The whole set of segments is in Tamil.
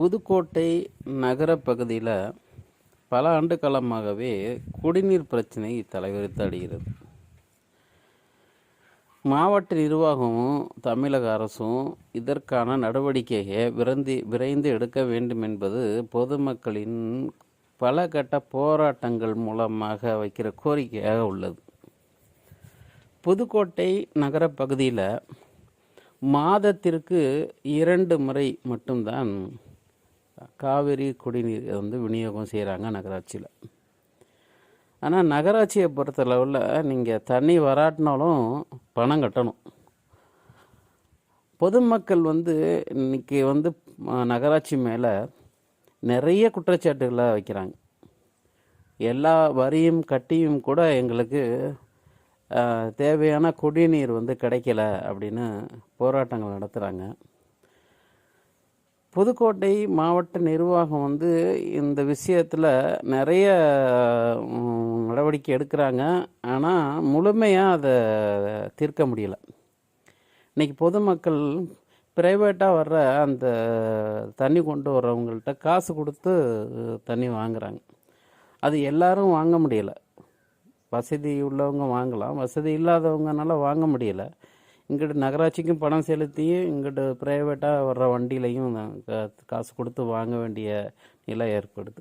புதுக்கோட்டை நகர பகுதியில் பல ஆண்டு காலமாகவே குடிநீர் பிரச்சனை தலைவிரித்து அடைகிறது. மாவட்ட நிர்வாகமும் தமிழக அரசும் இதற்கான நடவடிக்கையை விரைந்து எடுக்க வேண்டும் என்பது பொதுமக்களின் பல கட்ட போராட்டங்கள் மூலமாக வைக்கிற கோரிக்கையாக உள்ளது. புதுக்கோட்டை நகர பகுதியில் மாதத்திற்கு 2 முறை மட்டும்தான் காவிரி குடிநீர் விநியோகம் செய்கிறாங்க நகராட்சியில். ஆனால் நகராட்சியை பொறுத்தளவில் நீங்கள் தண்ணி வராட்டினாலும் பணம் கட்டணும். பொதுமக்கள் இன்றைக்கி நகராட்சி மேலே நிறைய குற்றச்சாட்டுகளை வைக்கிறாங்க. எல்லா வரியும் கட்டியும் கூட எங்களுக்கு தேவையான குடிநீர் கிடைக்கல அப்படின்னு போராட்டங்கள் நடத்துகிறாங்க. புதுக்கோட்டை மாவட்ட நிர்வாகம் இந்த விஷயத்தில் நிறைய நடவடிக்கை எடுக்கிறாங்க. ஆனால் முழுமையாக அதை தீர்க்க முடியலை. இன்றைக்கி பொதுமக்கள் ப்ரைவேட்டாக வர்ற அந்த தண்ணி கொண்டு வர்றவங்கள்ட்ட காசு கொடுத்து தண்ணி வாங்குகிறாங்க. அது எல்லாரும் வாங்க முடியலை. வசதி உள்ளவங்க வாங்கலாம், வசதி இல்லாதவங்கனால வாங்க முடியலை. இங்கிட்டு நகராட்சிக்கும் பணம் செலுத்தியும் இங்கிட்டு ப்ரைவேட்டாக வர்ற வண்டியிலையும் காசு கொடுத்து வாங்க வேண்டிய நிலை ஏற்படுது.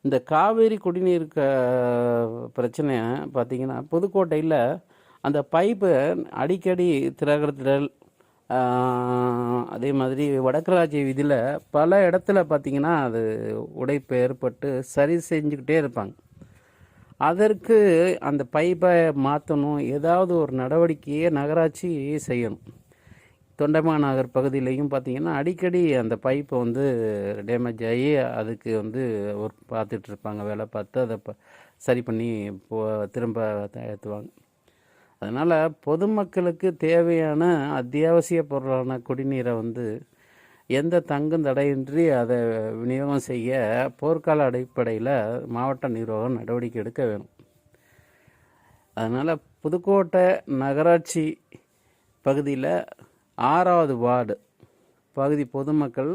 இந்த காவேரி குடிநீர் பிரச்சனை பார்த்திங்கன்னா புதுக்கோட்டையில் அந்த பைப்பு அடிக்கடி திறக்கிறதுல, அதே மாதிரி வடக்கராட்சி வீதியில் பல இடத்துல பார்த்திங்கன்னா அது உடைப்பு ஏற்பட்டு சரி செஞ்சுக்கிட்டே இருப்பாங்க. அதற்கு அந்த பைப்பை மாற்றணும், ஏதாவது ஒரு நடவடிக்கையை நகராட்சி செய்யணும். தொண்டமான் நகர் பகுதியிலையும் பார்த்திங்கன்னா அடிக்கடி அந்த பைப்பை டேமேஜ் ஆகி அதுக்கு ஒரு பார்த்துட்ருப்பாங்க, வேலை பார்த்து அதை சரி பண்ணி திரும்ப ஏற்றுவாங்க. அதனால் பொதுமக்களுக்கு தேவையான அத்தியாவசிய பொருளான குடிநீரை எந்த தங்கும் தடையின்றி அதை விநியோகம் செய்ய போர்க்கால அடிப்படையில் மாவட்ட நிர்வாகம் நடவடிக்கை எடுக்க வேணும். அதனால் புதுக்கோட்டை நகராட்சி பகுதியில் 6வது வார்டு பகுதி பொதுமக்கள்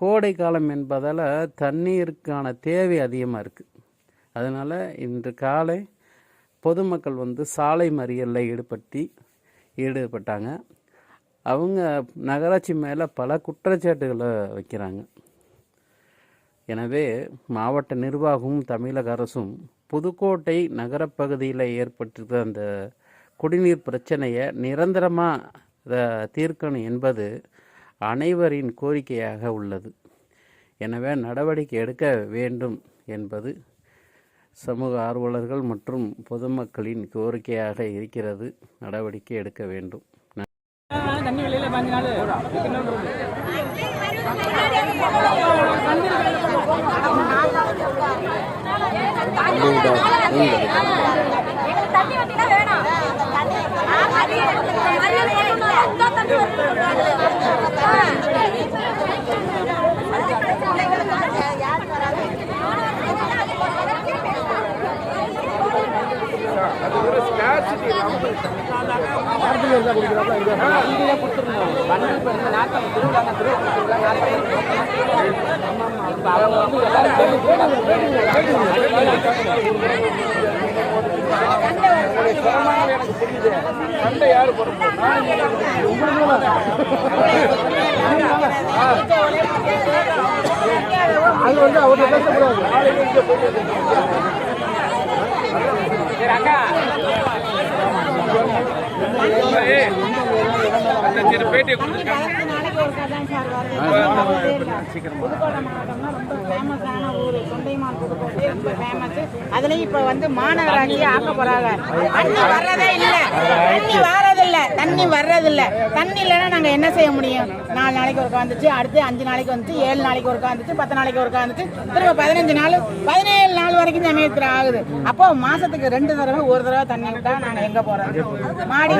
கோடை காலம் என்பதால் தண்ணீருக்கான தேவை அதிகமாக இருக்குது. அதனால் இன்று காலை பொதுமக்கள் சாலை மறியலில் ஈடுபட்டாங்க. அவங்க நகராட்சி மேலே பல குற்றச்சாட்டுகளை வைக்கிறாங்க. எனவே மாவட்ட நிர்வாகமும் தமிழக அரசும் புதுக்கோட்டை நகரப்பகுதியில் ஏற்பட்டிருக்கிற அந்த குடிநீர் பிரச்சனையை நிரந்தரமாக தீர்க்கணும் என்பது அனைவரின் கோரிக்கையாக உள்ளது. எனவே நடவடிக்கை எடுக்க வேண்டும் என்பது சமூக ஆர்வலர்கள் மற்றும் பொதுமக்களின் கோரிக்கையாக இருக்கிறது. நடவடிக்கை எடுக்க வேண்டும். தண்ணி வெளியில 5 நாள் சண்டை யாரு அது அவர்ல பேசக்கூடாது. பேட்டியை அதுலயும் இப்ப மாநகராட்சி ஆக்க போறாங்க. தண்ணி வர்றதே இல்ல, தண்ணி வர்றதில்ல. தண்ணி இல்லைன்னா நாங்க என்ன செய்ய முடியும்? 4 நாளைக்கு ஒருக்கா வந்துச்சு, அடுத்து 5 நாளைக்கு வந்துச்சு, 7 நாளைக்கு ஒருக்கா வந்துச்சு, 10 நாளைக்கு ஒருக்கா வந்துச்சு, திரும்ப 15 நாள் 17 நாள் வரைக்கும் சமயத்தில் ஆகுது. அப்போ மாசத்துக்கு 2 தடவை 1 தடவை தண்ணி விட்டா நாங்க எங்க போறோம்? மாடி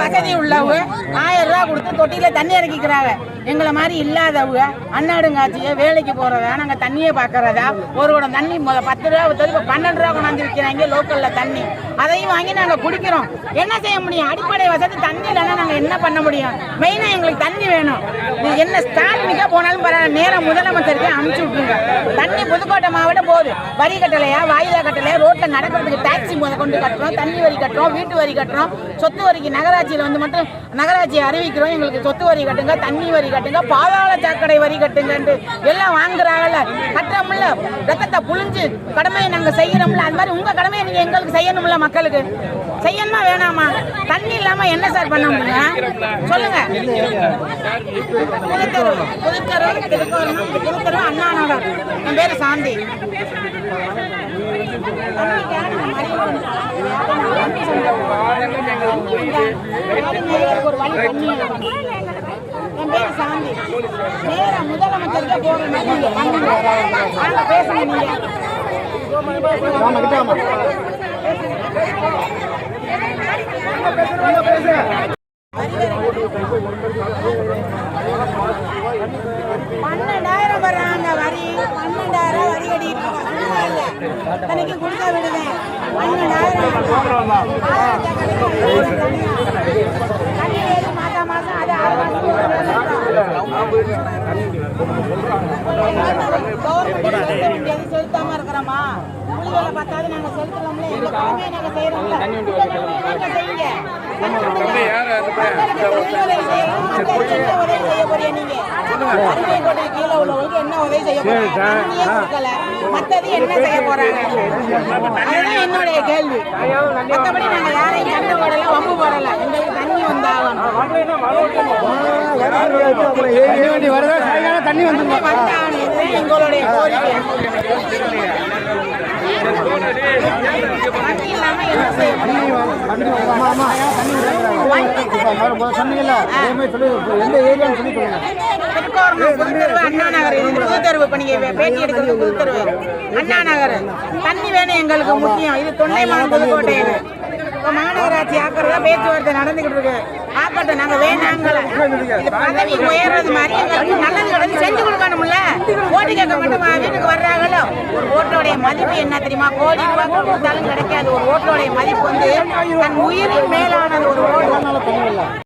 வசதி உள்ளவங்க 1000 ரூபா கொடுத்து தொட்டியில தண்ணி இறக்கிக்கிறாங்க. எங்களை மாதிரி இல்லாதவங்க அன்னாடுங்காட்சியை வேலைக்கு போறதா, நாங்க தண்ணியை பாக்குறதா, ஒரு குடம் தண்ணி 10 ரூபா வித்தது 12 ரூபா கொண்டாந்து விற்கிறாங்க லோக்கல்ல தண்ணி. அதையும் வாங்கி நாங்க குடிக்கிறோம். என்ன செய்ய முடியும்? அடிப்படை வசதி அதாவது தண்ணி இல்லைன்னா நாங்கள் என்ன பண்ண முடியும்? மெயினாக எங்களுக்கு தண்ணி வேணும். இது என்ன ஸ்டாலினுக்கே போனாலும் பரவாயில்ல, நேரம் முதலமைச்சருக்கே அனுப்பிச்சு விட்டுருங்க. தண்ணி புதுக்கோட்டை மாவட்டம் போகுது. வரி கட்டலையா, வாயிலா கட்டலையா, ரோட்டில் நடக்கிறதுக்கு டாக்ஸி கொண்டு கட்டுறோம், தண்ணி வரி கட்டுறோம், வீட்டு வரி கட்டுறோம், சொத்து வரிக்கு நகராட்சியில் வந்து மட்டும் நகராட்சியை அறிவிக்கிறோம், எங்களுக்கு சொத்து வரி கட்டுங்க, தண்ணி வரி கட்டுங்க, பாதாள சாக்கடை வரி கட்டுங்கன்ட்டு எல்லாம் வாங்குறாங்கல்ல. கட்டுறோம்ல, ரத்தத்தை புழிஞ்சு கடமையை நாங்கள் செய்கிறோம்ல, அது மாதிரி உங்கள் கடமையை நீங்கள் எங்களுக்கு செய்யணும்ல. மக்களுக்கு செய்யணுமா வேணாமா? தண்ணி இல்லாமல் என்ன சார் பண்ண முடியும் சொல்லுங்க? புதுத்தெரு திருத்தெரு அண்ணா நகர். என் பேர் சாந்தி. ஒரு வழி பண்ணி என் பேர் சாந்தி. நேரம் முதலமைச்சருக்கே போகிறேன். பேசுங்க நீங்க. $12,000 வர்றாங்க வரி. 12,000 வரி கட்டிட்டு தனிக்கு கொடுக்க விடுவேன். 12,000 தண்ணி ஏறி மாதம் அது 6 கவர்மெண்ட் செலுத்தாம இருக்கிறோமா? கூலி வேலை பார்த்தாது நாங்கள் செலுத்துறோம்ல, எங்க கடமையை நாங்கள் செய்யறோம்ல. செய்யுங்க. கீழே உள்ளவங்களுக்கு என்ன உதவி செய்ய போறாங்க? மத்தது என்ன செய்ய போறாங்க? அதுதான் என்னுடைய கேள்வி. மற்றபடி நாங்க யாரையும் சண்டை போடல, வம்பு போடல. எங்களுக்கு தண்ணி வந்தாலும் எங்களுடைய கோரிக்கை. தண்ணி இல்லாம என்ன செய்ய புதுத்தெருவு அண்ணா நகர். புதுத்தெருவு இப்ப நீங்க பேட்டி எடுக்கிறது புதுத்தெருவு அண்ணா நகர். தண்ணி வேணும் எங்களுக்கு முக்கியம். இது தொண்டைமான் புதுக்கோட்டை. இப்ப மாநகராட்சி ஆக்கிறதா பேச்சுவார்த்தை நடந்துகிட்டு இருக்கு. ஆக்கட்டும், நாங்க வேணாங்கள. இது பதவி உயர்றது மாதிரி எங்களுக்கு நல்லது கிடையாது செஞ்சு கொடுக்கணும்ல. ஓட்டு கேட்க மட்டும் வீட்டுக்கு வர்றாங்களோ. ஒரு ஓட்டோடைய மதிப்பு என்ன தெரியுமா? கோடி ரூபாய் கொடுத்தாலும் கிடைக்காது. ஒரு ஓட்டோடைய மதிப்பு வந்து தன் உயிரின் மேலானது. ஒரு ஓட்டு